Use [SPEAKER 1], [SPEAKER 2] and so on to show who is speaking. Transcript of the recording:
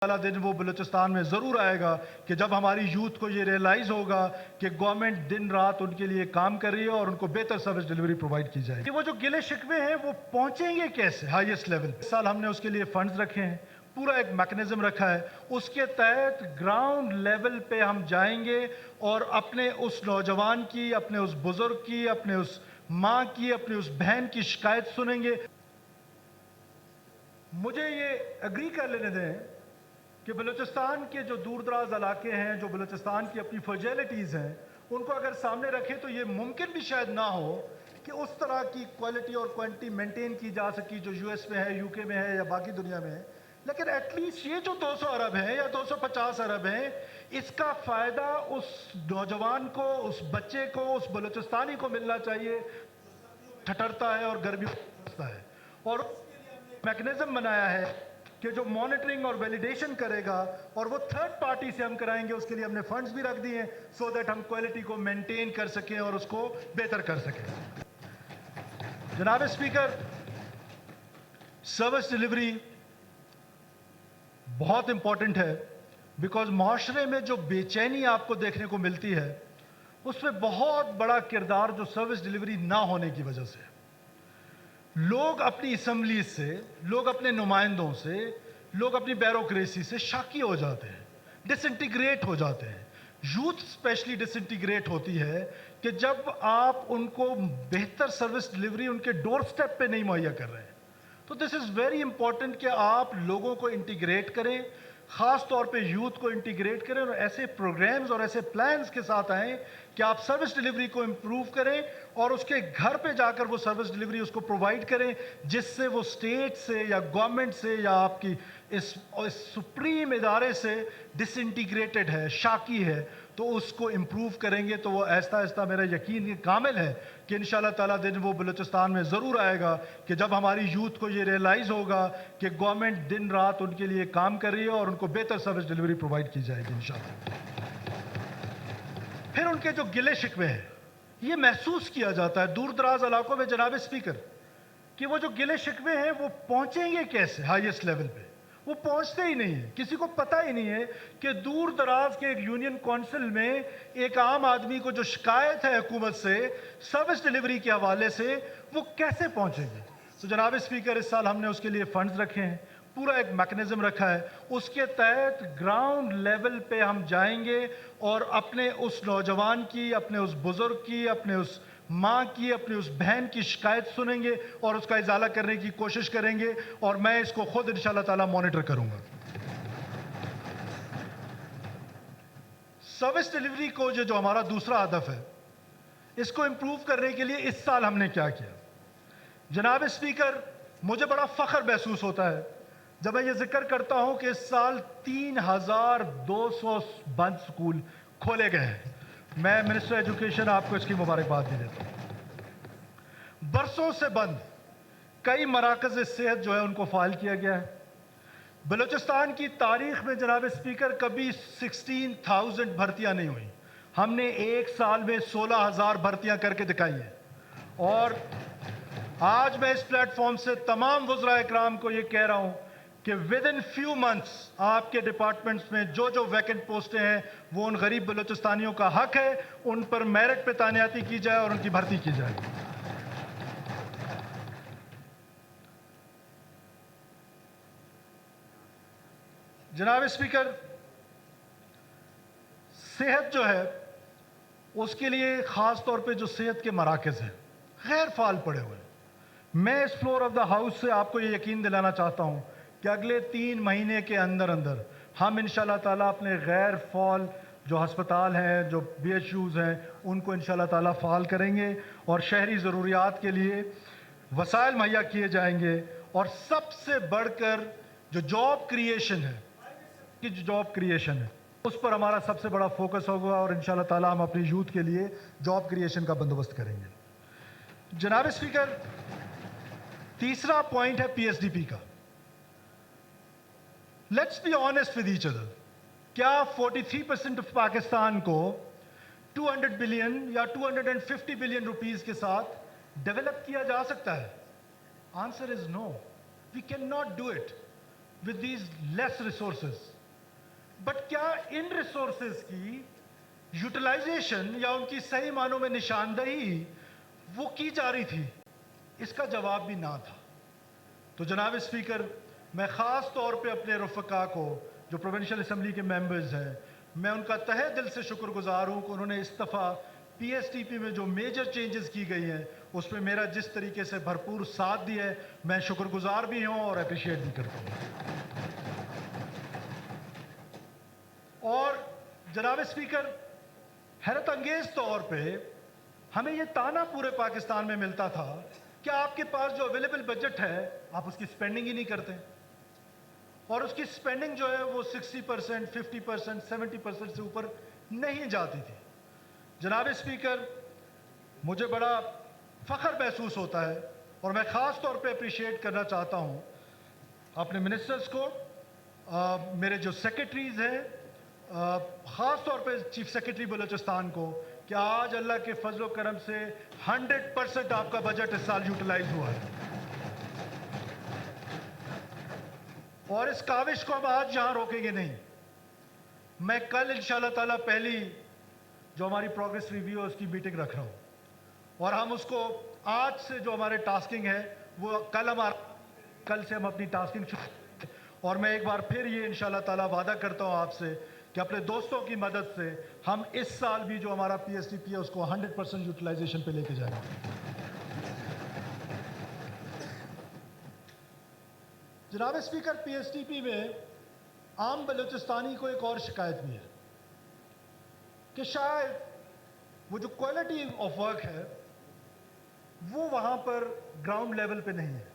[SPEAKER 1] वाला दिन वो बलूचिस्तान में ज़रूर आएगा कि जब हमारी यूथ को ये रियलाइज़ होगा कि गवर्नमेंट दिन रात उनके लिए काम कर रही है और उनको बेहतर सर्विस डिलीवरी प्रोवाइड की जाएगी। वो जो गिले शिकवे हैं वो पहुंचेंगे कैसे हाईएस्ट लेवल। इस साल हमने उसके लिए फंड्स रखे हैं, पूरा एक मैकेनिज्म रखा है। उसके तहत ग्राउंड लेवल पे हम जाएंगे और अपने उस नौजवान की, अपने उस बुजुर्ग की, अपने उस माँ की, अपनी उस बहन की शिकायत सुनेंगे। मुझे ये एग्री कर लेने दें कि बलूचिस्तान के जो दूर दराज इलाके हैं, जो बलूचिस्तान की अपनी फ्रेजिलिटीज़ हैं, उनको अगर सामने रखें तो ये मुमकिन भी शायद ना हो कि उस तरह की क्वालिटी और क्वांटिटी मेंटेन की जा सकी जो यूएस में है, यूके में है या बाकी दुनिया में है। लेकिन एटलीस्ट ये जो 200 अरब है या 250 अरब है, इसका फ़ायदा उस नौजवान को, उस बच्चे को, उस बलूचिस्तानी को मिलना चाहिए ठठरता है और गर्मी है। और मैकेनिज्म बनाया है कि जो मॉनिटरिंग और वैलिडेशन करेगा और वो थर्ड पार्टी से हम कराएंगे। उसके लिए हमने फंड्स भी रख दिए हैं सो दैट हम क्वालिटी को मेंटेन कर सकें और उसको बेहतर कर सकें। जनाब स्पीकर, सर्विस डिलीवरी बहुत इंपॉर्टेंट है बिकॉज माशरे में जो बेचैनी आपको देखने को मिलती है उसमें बहुत बड़ा किरदार जो सर्विस डिलीवरी ना होने की वजह से। लोग अपनी असम्बली से, लोग अपने नुमाइंदों से, लोग अपनी ब्यूरोक्रेसी से शाकी हो जाते हैं, डिसइंटीग्रेट हो जाते हैं। यूथ स्पेशली डिसइंटीग्रेट होती है कि जब आप उनको बेहतर सर्विस डिलीवरी उनके डोर स्टेप पे नहीं मुहैया कर रहे हैं। तो दिस इज़ वेरी इंपॉर्टेंट कि आप लोगों को इंटीग्रेट करें, ख़ास तौर पे यूथ को इंटीग्रेट करें और ऐसे प्रोग्राम्स और ऐसे प्लान्स के साथ आएँ कि आप सर्विस डिलीवरी को इम्प्रूव करें और उसके घर पे जाकर वो सर्विस डिलीवरी उसको प्रोवाइड करें, जिससे वो स्टेट से या गवर्नमेंट से या आपकी इस सुप्रीम इदारे से डिसइंटीग्रेटेड है, शाकी है, तो उसको इम्प्रूव करेंगे। तो वो आहिस्ता आहिस्ता, मेरा यकीन कामिल है कि इंशाल्लाह ताला दिन वो बलूचिस्तान में ज़रूर आएगा कि जब हमारी यूथ को ये रियलाइज़ होगा कि गवर्नमेंट दिन रात उनके लिए काम कर रही है और उनको बेहतर सर्विस डिलीवरी प्रोवाइड की जाएगी इंशाल्लाह। फिर उनके जो गिले शिकवे हैं ये महसूस किया जाता है दूर दराज इलाकों में जनाब स्पीकर कि वो जो गिले शिकवे हैं वो पहुंचेंगे कैसे हाईएस्ट लेवल पे। वो पहुंचते ही नहीं है, किसी को पता ही नहीं है कि दूर दराज के एक यूनियन काउंसिल में एक आम आदमी को जो शिकायत है हुकूमत से सर्विस डिलीवरी के हवाले से, वो कैसे पहुंचेंगे। तो जनाब स्पीकर, इस साल हमने उसके लिए फंड्स रखे हैं, पूरा एक मैकेनिज्म रखा है। उसके तहत ग्राउंड लेवल पे हम जाएंगे और अपने उस नौजवान की, अपने उस बुजुर्ग की, अपने उस माँ की, अपनी उस बहन की शिकायत सुनेंगे और उसका इजाला करने की कोशिश करेंगे और मैं इसको खुद इंशाल्लाह ताला मॉनिटर करूंगा। सर्विस डिलीवरी को जो हमारा दूसरा हदफ है, इसको इंप्रूव करने के लिए इस साल हमने क्या किया। जनाब स्पीकर, मुझे बड़ा फख्र महसूस होता है जब मैं ये जिक्र करता हूं कि इस साल 3200 बंद स्कूल खोले गए हैं। मैं मिनिस्टर एजुकेशन आपको इसकी मुबारकबाद भी देता हूं। बरसों से बंद कई मराकज़ सेहत जो है उनको फाइल किया गया है। बलूचिस्तान की तारीख में जनाब स्पीकर कभी 16,000 भर्तियां नहीं हुई। हमने एक साल में 16,000 भर्तियां करके दिखाई है। और आज मैं इस प्लेटफॉर्म से तमाम वज़रा इकराम को ये कह रहा हूं कि विद इन फ्यू मंथ्स आपके डिपार्टमेंट्स में जो जो वैकेंट पोस्टें हैं वो उन गरीब बलूचिस्तानियों का हक है, उन पर मेरिट पे तानियाती की जाए और उनकी भर्ती की जाए। जनाब स्पीकर, सेहत जो है उसके लिए ख़ास तौर पे जो सेहत के मराकज़ हैं गैर फाल पड़े हुए हैं। मैं इस फ्लोर ऑफ द हाउस से आपको ये यकीन दिलाना चाहता हूँ कि अगले 3 महीने के अंदर अंदर हम इंशाल्लाह ताला अपने गैर फाल जो हस्पताल हैं, जो BHUs हैं, उनको इंशाल्लाह ताला फाल करेंगे और शहरी ज़रूरियात के लिए वसाइल मुहैया किए जाएंगे। और सबसे बढ़कर जो जॉब क्रिएशन है, कि जो जॉब क्रिएशन है उस पर हमारा सबसे बड़ा फोकस होगा और इंशाल्लाह ताला हम अपनी यूथ के लिए जॉब क्रिएशन का बंदोबस्त करेंगे। जनाब स्पीकर, तीसरा पॉइंट है PSDP का। Let's be honest with each other, क्या 43% ऑफ पाकिस्तान को 200 बिलियन या 250 बिलियन रुपीस के साथ डेवलप किया जा सकता है? Answer is no, we can not do it. with these less resources. But क्या इन रिसोर्सेज की यूटिलाइजेशन या उनकी सही मानों में निशानदही वो की जा रही थी? इसका जवाब भी ना था। तो जनाब स्पीकर, मैं ख़ास तौर पे अपने रफ़क़ा को जो प्रोविंशियल असम्बली के मेंबर्स हैं, मैं उनका तहे दिल से शुक्रगुजार हूँ कि उन्होंने इस दफ़ा पीएसटीपी में जो मेजर चेंजेस की गई हैं उस पर मेरा जिस तरीके से भरपूर साथ दिया है, मैं शुक्रगुजार भी हूँ और अप्रिशिएट भी करता हूँ। और जनाब स्पीकर, हैरत अंगेज तौर पे हमें ये ताना पूरे पाकिस्तान में मिलता था कि आपके पास जो अवेलेबल बजट है आप उसकी स्पेंडिंग ही नहीं करते, और उसकी स्पेंडिंग जो है वो 60%, 50%, 70% से ऊपर नहीं जाती थी। जनाब स्पीकर, मुझे बड़ा फ़ख्र महसूस होता है और मैं ख़ास तौर पे अप्रिशिएट करना चाहता हूँ अपने मिनिस्टर्स को, मेरे जो सेक्रेटरीज़ हैं, ख़ास तौर पे चीफ सेक्रेटरी बलूचिस्तान को, कि आज अल्लाह के फजल करम से 100% आपका बजट इस साल यूटिलाइज हुआ है। और इस काविश को हम आज यहाँ रोकेंगे नहीं। मैं कल इंशाअल्लाह ताला पहली जो हमारी प्रोग्रेस रिव्यू है उसकी मीटिंग रख रहा हूँ, और हम उसको आज से जो हमारे टास्किंग है वो कल से हम अपनी टास्किंग शुरू। और मैं एक बार फिर ये इंशाअल्लाह ताला वादा करता हूँ आपसे कि अपने दोस्तों की मदद से हम इस साल भी जो हमारा पीएसटीपी है उसको 100% यूटिलाइजेशन पे लेके जाएंगे। जनाब स्पीकर, पीएसटीपी में आम बलूचिस्तानी को एक और शिकायत भी है कि शायद वो जो क्वालिटी ऑफ वर्क है वो वहाँ पर ग्राउंड लेवल पे नहीं है।